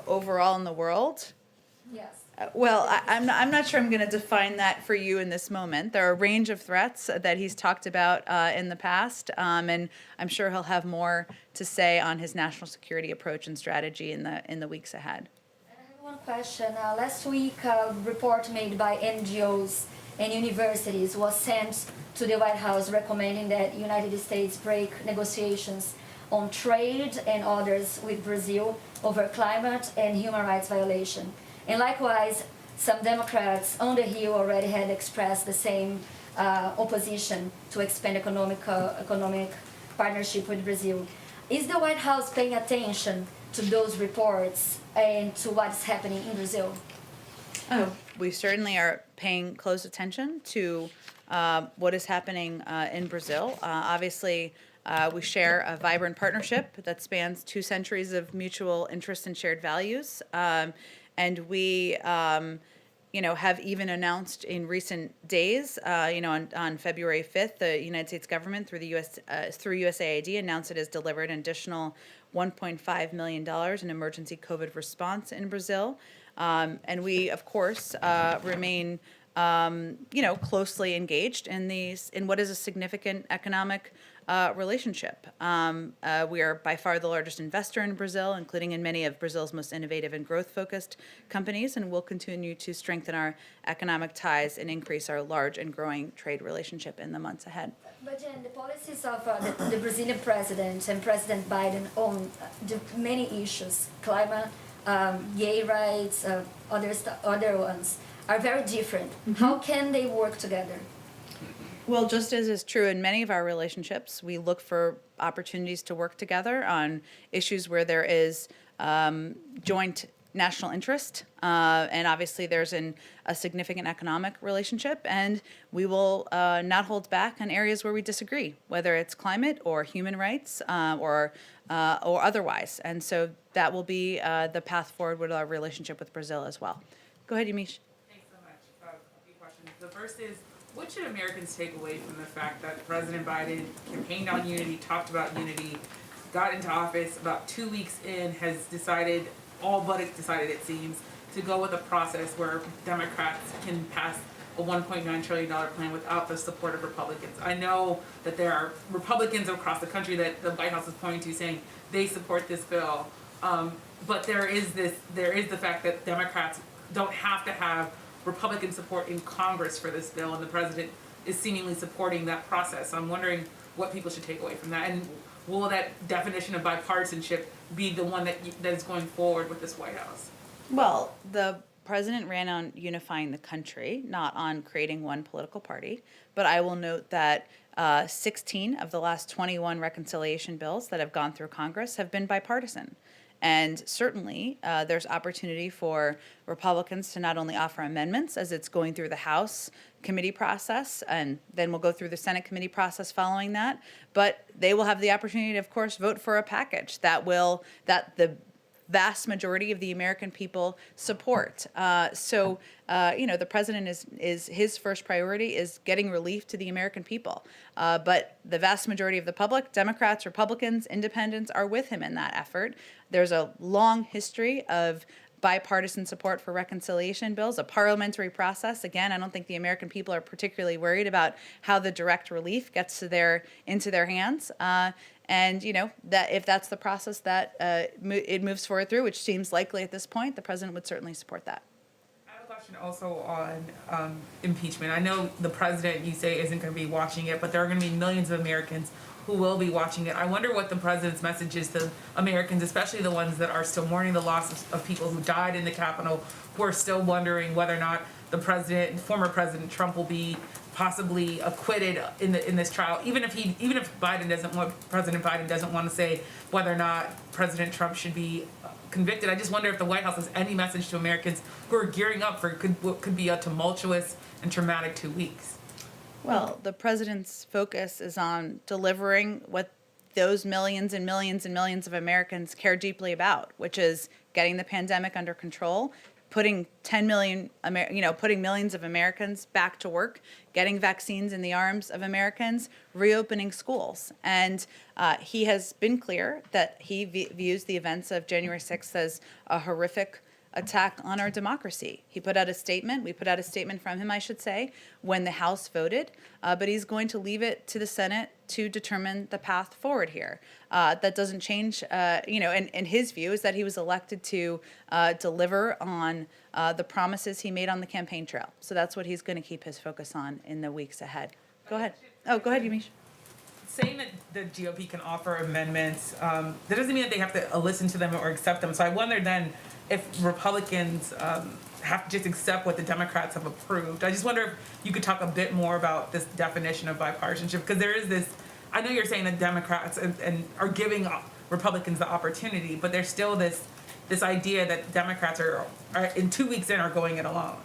Overall in the world? Yes. Well, I'm not sure I'm going to define that for you in this moment. There are a range of threats that he's talked about in the past, and I'm sure he'll have more to say on his national security approach and strategy in the weeks ahead. One question. Last week, a report made by NGOs and universities was sent to the White House recommending that United States break negotiations on trade and others with Brazil over climate and human rights violation. And likewise, some Democrats on the Hill already had expressed the same opposition to expand economic partnership with Brazil. Is the White House paying attention to those reports and to what's happening in Brazil? We certainly are paying close attention to what is happening in Brazil. Obviously, we share a vibrant partnership that spans 2 centuries of mutual interest and shared values. And we, have even announced in recent days, on February 5th, the United States government through USAID announced it has delivered an additional $1.5 million in emergency COVID response in Brazil. And we, of course, remain, closely engaged in what is a significant economic relationship. We are by far the largest investor in Brazil, including in many of Brazil's most innovative and growth-focused companies, and we'll continue to strengthen our economic ties and increase our large and growing trade relationship in the months ahead. But Jen, the policies of the Brazilian president and President Biden on many issues, climate, gay rights, other ones, are very different. Mm-hmm. How can they work together? Well, just as is true in many of our relationships, we look for opportunities to work together on issues where there is joint national interest, and obviously there's a significant economic relationship, and we will not hold back on areas where we disagree, whether it's climate or human rights or otherwise. And so that will be the path forward with our relationship with Brazil as well. Go ahead, Yamiche. Thanks so much. A few questions. The first is, what should Americans take away from the fact that President Biden campaigned on unity, talked about unity, got into office, about 2 weeks in, has decided, all but decided it seems, to go with a process where Democrats can pass a $1.9 trillion plan without the support of Republicans? I know that there are Republicans across the country that the White House is pointing to saying they support this bill, but there is the fact that Democrats don't have to have Republican support in Congress for this bill, and the president is seemingly supporting that process. So I'm wondering what people should take away from that, and will that definition of bipartisanship be the one that is going forward with this White House? Well, the president ran on unifying the country, not on creating one political party. But I will note that 16 of the last 21 reconciliation bills that have gone through Congress have been bipartisan. And certainly, there's opportunity for Republicans to not only offer amendments as it's going through the House committee process, and then we'll go through the Senate committee process following that, but they will have the opportunity to, of course, vote for a package that the vast majority of the American people support. The president is his first priority is getting relief to the American people. But the vast majority of the public, Democrats, Republicans, Independents, are with him in that effort. There's a long history of bipartisan support for reconciliation bills, a parliamentary process. Again, I don't think the American people are particularly worried about how the direct relief gets into their hands. And that if that's the process that it moves forward through, which seems likely at this point, the president would certainly support that. I have a question also on impeachment. I know the president, you say, isn't going to be watching it, but there are going to be millions of Americans who will be watching it. I wonder what the president's message is to Americans, especially the ones that are still mourning the loss of people who died in the Capitol, who are still wondering whether or not former President Trump will be possibly acquitted in this trial, even if President Biden doesn't want to say whether or not President Trump should be convicted. I just wonder if the White House has any message to Americans who are gearing up for what could be a tumultuous and traumatic 2 weeks. Well, the president's focus is on delivering what those millions and millions and millions of Americans care deeply about, which is getting the pandemic under control, putting putting millions of Americans back to work, getting vaccines in the arms of Americans, reopening schools. And he has been clear that he views the events of January 6th as a horrific attack on our democracy. He put out a statement, we put out a statement from him, I should say, when the House voted, but he's going to leave it to the Senate to determine the path forward here. That doesn't change, and his view is that he was elected to deliver on the promises he made on the campaign trail. So that's what he's going to keep his focus on in the weeks ahead. Go ahead. Oh, go ahead, Yamiche. Saying that the GOP can offer amendments, that doesn't mean that they have to listen to them or accept them. So I wonder then if Republicans have to just accept what the Democrats have approved. I just wonder if you could talk a bit more about this definition of bipartisanship, because there is this, I know you're saying that Democrats and are giving Republicans the opportunity, but there's still this idea that Democrats are in 2 weeks in are going it alone.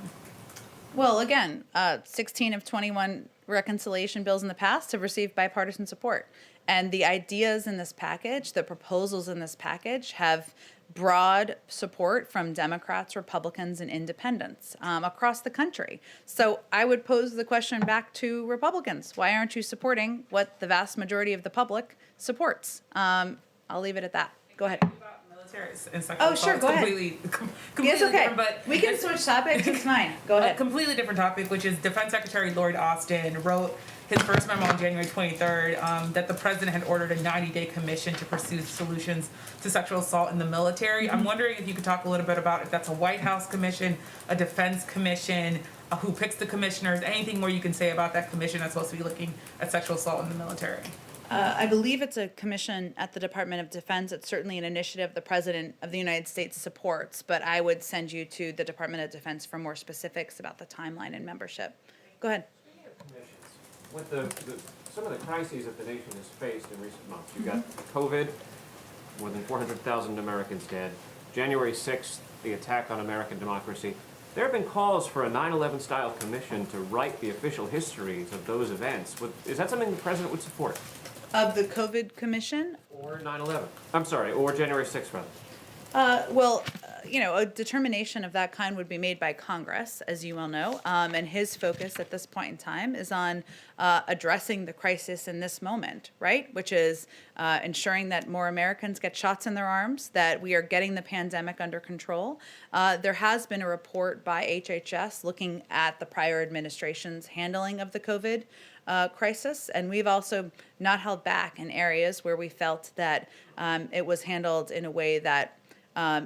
Well, again, 16 of 21 reconciliation bills in the past have received bipartisan support. And the ideas in this package, the proposals in this package have broad support from Democrats, Republicans, and Independents across the country. So I would pose the question back to Republicans. Why aren't you supporting what the vast majority of the public supports? I'll leave it at that. Go ahead. Oh, sure, go ahead. Completely It's okay. different, but we can switch topics. It's fine. Go ahead. A completely different topic, which is Defense Secretary Lloyd Austin wrote his first memo on January 23rd that the president had ordered a 90-day commission to pursue solutions to sexual assault in the military. I'm wondering if you could talk a little bit about if that's a White House commission, a defense commission, who picks the commissioners, anything more you can say about that commission that's supposed to be looking at sexual assault in the military. I believe it's a commission at the Department of Defense. It's certainly an initiative the President of the United States supports, but I would send you to the Department of Defense for more specifics about the timeline and membership. Go ahead. With some of the crises that the nation has faced in recent months, you've got COVID, more than 400,000 Americans dead, January 6th, the attack on American democracy. There have been calls for a 9/11 style commission to write the official histories of those events. Is that something the president would support? Of the COVID commission? Or 9/11? I'm sorry, or January 6th, rather. A determination of that kind would be made by Congress, as you well know, and his focus at this point in time is on addressing the crisis in this moment, right? Which is ensuring that more Americans get shots in their arms, that we are getting the pandemic under control. There has been a report by HHS looking at the prior administration's handling of the COVID crisis, and we've also not held back in areas where we felt that it was handled in a way that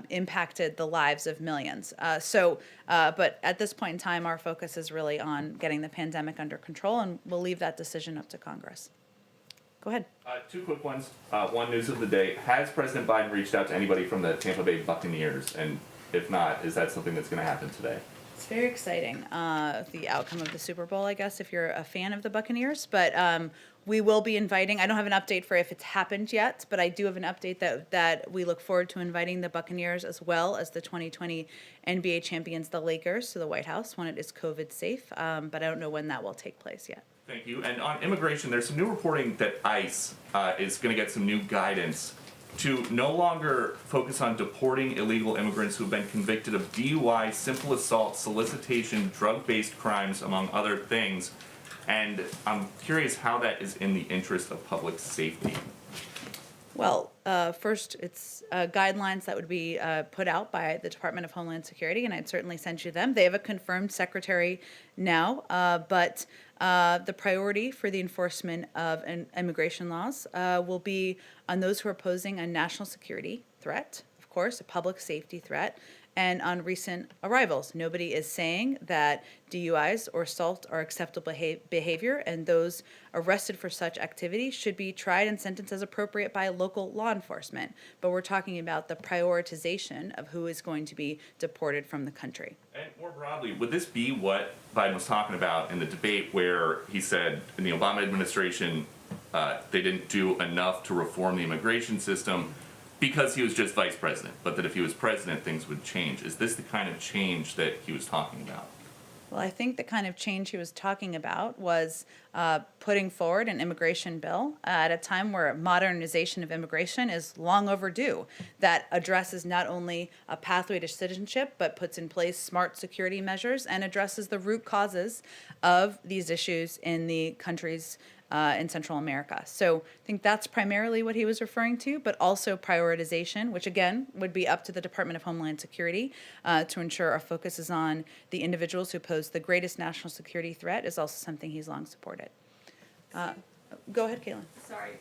impacted the lives of millions. But at this point in time, our focus is really on getting the pandemic under control, and we'll leave that decision up to Congress. Go ahead. Two quick ones. One, news of the day. Has President Biden reached out to anybody from the Tampa Bay Buccaneers? And if not, is that something that's going to happen today? It's very exciting, the outcome of the Super Bowl, I guess, if you're a fan of the Buccaneers. But We will be inviting, I don't have an update for if it's happened yet, but I do have an update that we look forward to inviting the Buccaneers as well as the 2020 NBA champions, the Lakers, to the White House when it is COVID safe, but I don't know when that will take place yet. Thank you. And on immigration, there's some new reporting that ICE is going to get some new guidance to no longer focus on deporting illegal immigrants who have been convicted of DUI, simple assault, solicitation, drug-based crimes, among other things. And I'm curious how that is in the interest of public safety. Well, first, it's guidelines that would be put out by the Department of Homeland Security, and I'd certainly send you them. They have a confirmed secretary now, but the priority for the enforcement of immigration laws will be on those who are posing a national security threat, of course, a public safety threat, and on recent arrivals. Nobody is saying that DUIs or assault are acceptable behavior, and those arrested for such activity should be tried and sentenced as appropriate by local law enforcement. But we're talking about the prioritization of who is going to be deported from the country. And more broadly, would this be what Biden was talking about in the debate where he said in the Obama administration they didn't do enough to reform the immigration system because he was just vice president, but that if he was president, things would change? Is this the kind of change that he was talking about? Well, I think the kind of change he was talking about was putting forward an immigration bill at a time where modernization of immigration is long overdue, that addresses not only a pathway to citizenship, but puts in place smart security measures and addresses the root causes of these issues in the countries in Central America. So I think that's primarily what he was referring to, but also prioritization, which again would be up to the Department of Homeland Security to ensure our focus is on the individuals who pose the greatest national security threat, is also something he's long supported. Go ahead, Caitlin. Sorry.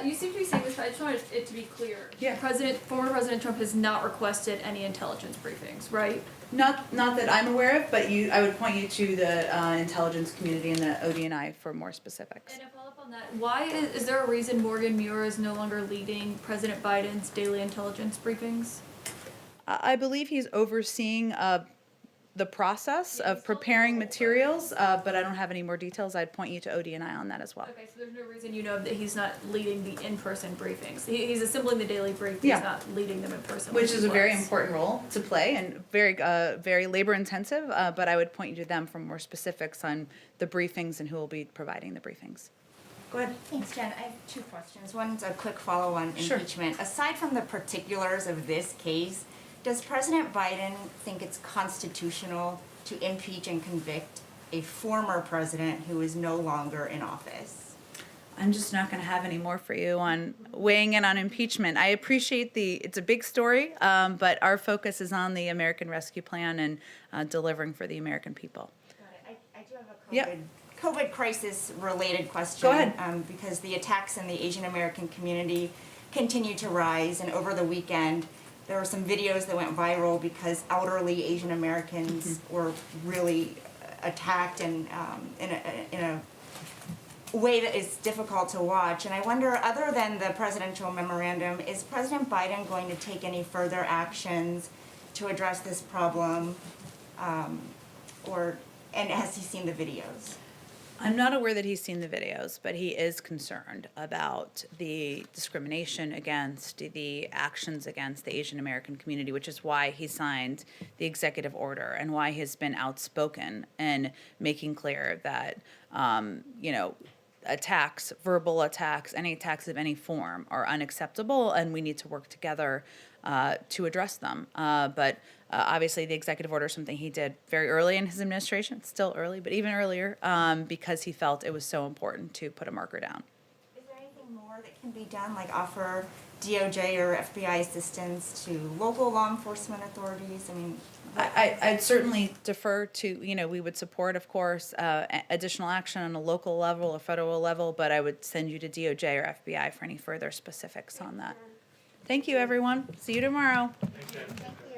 You seem to be saying this, but I just wanted it to be clear. Yeah. Former President Trump has not requested any intelligence briefings, right? Not that I'm aware of, but I would point you to the intelligence community and the ODNI for more specifics. And to follow up on that, why is there a reason Morgan Muir is no longer leading President Biden's daily intelligence briefings? I believe he's overseeing the process of preparing materials, but I don't have any more details. I'd point you to ODNI on that as well. Okay, so there's no reason you know that he's not leading the in-person briefings. He's assembling the daily brief, Yeah. he's not leading them in person. Which is a very was. important role to play and very labor intensive, but I would point you to them for more specifics on the briefings and who will be providing the briefings. Go ahead. Thanks, Jen. I have two questions. One's a quick follow on Sure. impeachment. Aside from the particulars of this case, does President Biden think it's constitutional to impeach and convict a former president who is no longer in office? I'm just not going to have any more for you on weighing in on impeachment. I appreciate it's a big story, but our focus is on the American Rescue Plan and delivering for the American people. Got it. I do have a Yep. COVID crisis related question. Go ahead. Because the attacks in the Asian American community continue to rise, and over the weekend there were some videos that went viral because elderly Asian Americans were really attacked and in a way that is difficult to watch. And I wonder, other than the presidential memorandum, is President Biden going to take any further actions to address this problem, and has he seen the videos? I'm not aware that he's seen the videos, but he is concerned about the discrimination against, the actions against the Asian American community, which is why he signed the executive order and why he's been outspoken in making clear that, attacks, verbal attacks, any attacks of any form are unacceptable, and we need to work together to address them. But obviously, the executive order is something he did very early in his administration. It's still early, but even earlier, because he felt it was so important to put a marker down. Is there anything more that can be done, like offer DOJ or FBI assistance to local law enforcement authorities? I mean, I'd certainly defer to, we would support, of course, additional action on a local level or federal level, but I would send you to DOJ or FBI for any further specifics on that. Thank you, everyone. See you tomorrow. Thank you.